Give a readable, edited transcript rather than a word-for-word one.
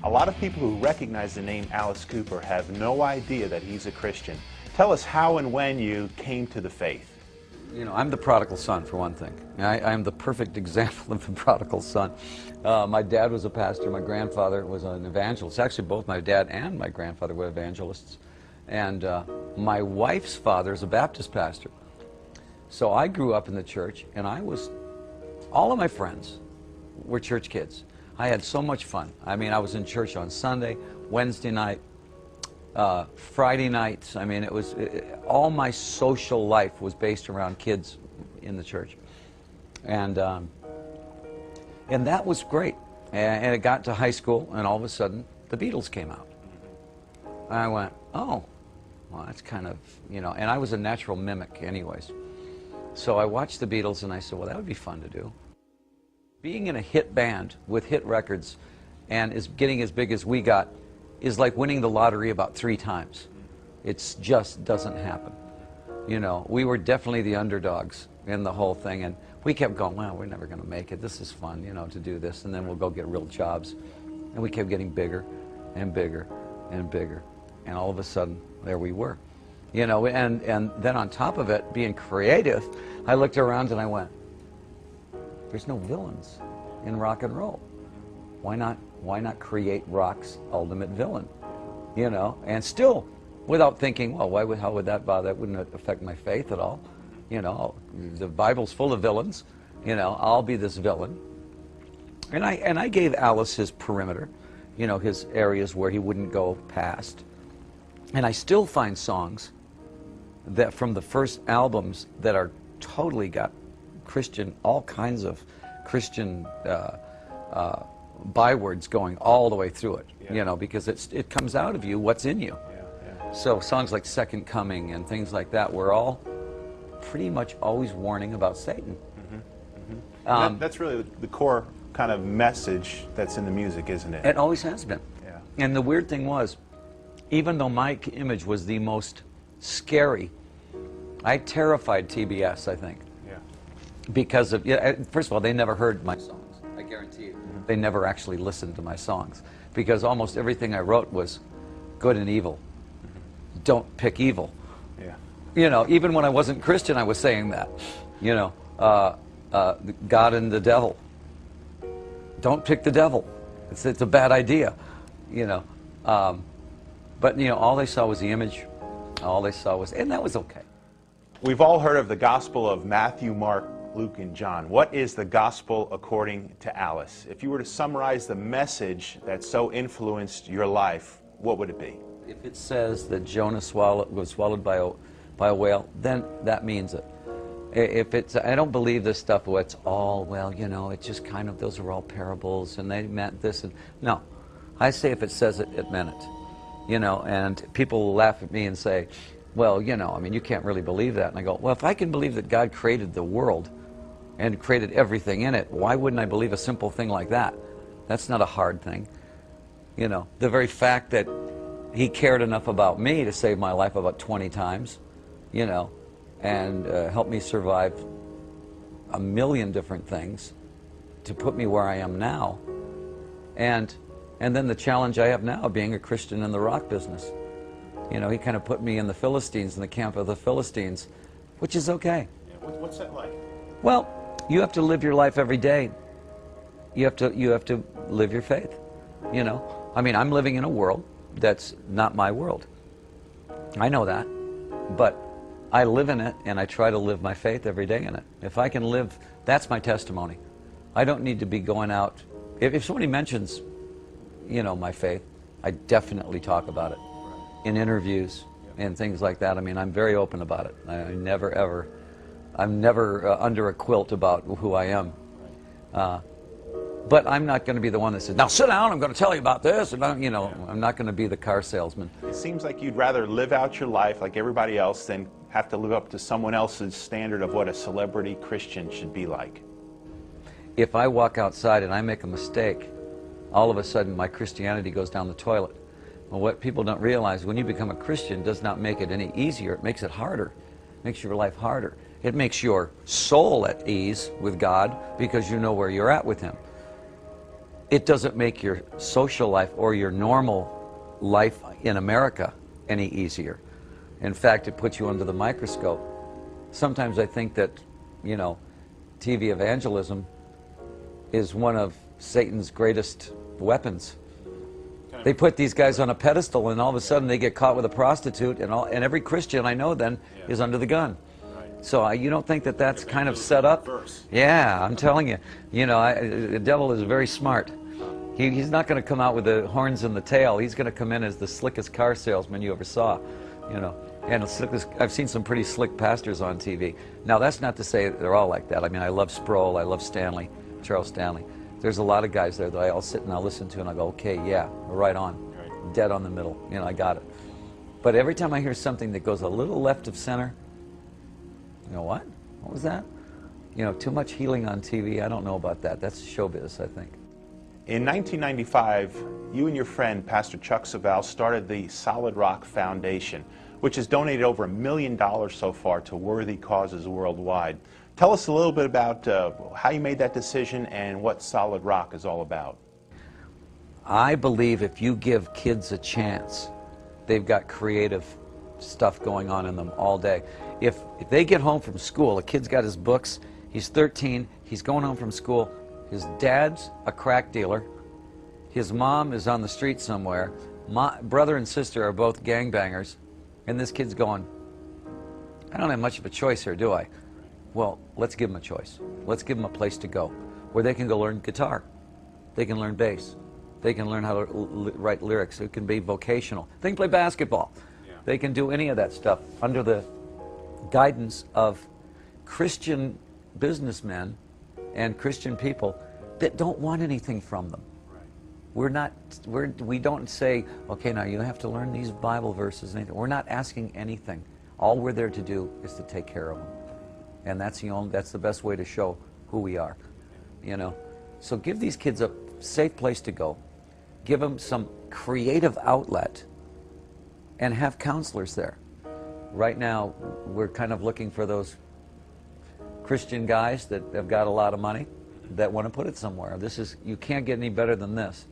A lot of people who recognize the name Alice Cooper have no idea that he's a Christian. Tell us how and when you came to the faith. You know, I'm the prodigal son, for one thing. I'm the perfect example of the prodigal son. My dad was a pastor. My grandfather was an evangelist. Actually, both my dad and my grandfather were evangelists. And my wife's father is a Baptist pastor. So I grew up in the church, and all of my friends were church kids. I had so much fun. I mean, I was in church on Sunday, Wednesday night, Friday nights. I mean, all my social life was based around kids in the church. And that was great. And it got to high school, and all of a sudden, the Beatles came out. And I went, oh, well, that's kind of, you know, and I was a natural mimic anyways. So I watched the Beatles, and I said, well, that would be fun to do. Being in a hit band with hit records and getting as big as we got is like winning the lottery about 3 times. It just doesn't happen. You know, we were definitely the underdogs in the whole thing, and we kept going, well, we're never going to make it. This is fun, you know, to do this, and then we'll go get real jobs. And we kept getting bigger and bigger and bigger, and all of a sudden, there we were. You know, and then on top of it, being creative, I looked around and I went, there's no villains in rock and roll. Why not create rock's ultimate villain? You know, and still, without thinking, well, how would that bother? That wouldn't affect my faith at all. You know, the Bible's full of villains. You know, I'll be this villain. And I gave Alice his perimeter, you know, his areas where he wouldn't go past. And I still find songs that from the first albums that are totally got Christian, all kinds of Christian bywords going all the way through it, yeah. You know, because it comes out of you what's in you. Yeah, yeah. So songs like Second Coming and things like that were all pretty much always warning about Satan. Mm-hmm. Mm-hmm. That's really the core kind of message that's in the music, isn't it? It always has been. Yeah. And the weird thing was, even though my image was the most scary, I terrified TBS, I think. Because of, first of all, they never heard my songs. I guarantee you. Mm-hmm. They never actually listened to my songs. Because almost everything I wrote was good and evil. Mm-hmm. Don't pick evil. Yeah. You know, even when I wasn't Christian, I was saying that. You know, God and the devil. Don't pick the devil. It's a bad idea. You know. But, you know, all they saw was the image. All they saw was, and that was okay. We've all heard of the Gospel of Matthew, Mark, Luke, and John. What is the Gospel according to Alice? If you were to summarize the message that so influenced your life, what would it be? If it says that Jonah was swallowed by a whale, then that means it. If it's, I don't believe this stuff where it's all, well, you know, it's just kind of, those are all parables, and they meant this, and no. I say if it says it, it meant it. You know, and people will laugh at me and say, well, you know, I mean, you can't really believe that. And I go, well, if I can believe that God created the world and created everything in it, why wouldn't I believe a simple thing like that? That's not a hard thing. You know, the very fact that he cared enough about me to save my life about 20 times, you know, and help me survive a million different things to put me where I am now. And then the challenge I have now, being a Christian in the rock business. You know, he kind of put me in the Philistines, in the camp of the Philistines, which is okay. Yeah, what's that like? Well, you have to live your life every day. You have to live your faith. You know, I mean, I'm living in a world that's not my world. I know that, but I live in it, and I try to live my faith every day in it. If I can live, that's my testimony. I don't need to be going out. If somebody mentions, you know, my faith, I definitely talk about it in interviews and things like that. I mean, I'm very open about it. I'm never under a quilt about who I am. But I'm not going to be the one that says, now sit down, I'm going to tell you about this. And you know, I'm not going to be the car salesman. It seems like you'd rather live out your life like everybody else than have to live up to someone else's standard of what a celebrity Christian should be like. If I walk outside and I make a mistake, all of a sudden my Christianity goes down the toilet. Well, what people don't realize, when you become a Christian, does not make it any easier. It makes it harder. It makes your life harder. It makes your soul at ease with God because you know where you're at with Him. it doesn't make your social life or your normal life in America any easier. In fact, it puts you under the microscope. Sometimes I think that, you know, TV evangelism is one of Satan's greatest weapons. They put these guys on a pedestal, and all of a sudden they get caught with a prostitute, and every Christian I know then is under the gun. So you don't think that that's kind of set up? Yeah, I'm telling you. You know, the devil is very smart. He's not going to come out with the horns and the tail. He's going to come in as the slickest car salesman you ever saw. You know, and I've seen some pretty slick pastors on TV. Now, that's not to say they're all like that. I mean, I love Sproul. I love Stanley, Charles Stanley. There's a lot of guys there that I'll sit and I'll listen to and I'll go, okay, yeah, right on. Dead on the middle. You know, I got it. But every time I hear something that goes a little left of center, you know, what? What was that? You know, too much healing on TV. I don't know about that. That's showbiz, I think. In 1995, you and your friend, Pastor Chuck Savall, started the Solid Rock Foundation, which has donated over $1 million so far to worthy causes worldwide. Tell us a little bit about how you made that decision and what Solid Rock is all about. I believe if you give kids a chance, they've got creative stuff going on in them all day. If they get home from school, a kid's got his books, he's 13, he's going home from school, his dad's a crack dealer, his mom is on the street somewhere, my brother and sister are both gangbangers, and this kid's going, I don't have much of a choice here, do I? Well, let's give them a choice. Let's give them a place to go where they can go learn guitar. They can learn bass. They can learn how to write lyrics. It can be vocational. They can play basketball. Yeah. They can do any of that stuff under the guidance of Christian businessmen and Christian people that don't want anything from them. Right. We don't say, okay, now you have to learn these Bible verses. And anything. We're not asking anything. All we're there to do is to take care of them. And that's the best way to show who we are, you know. So give these kids a safe place to go. Give them some creative outlet and have counselors there. Right now, we're kind of looking for those Christian guys that have got a lot of money that want to put it somewhere. You can't get any better than this.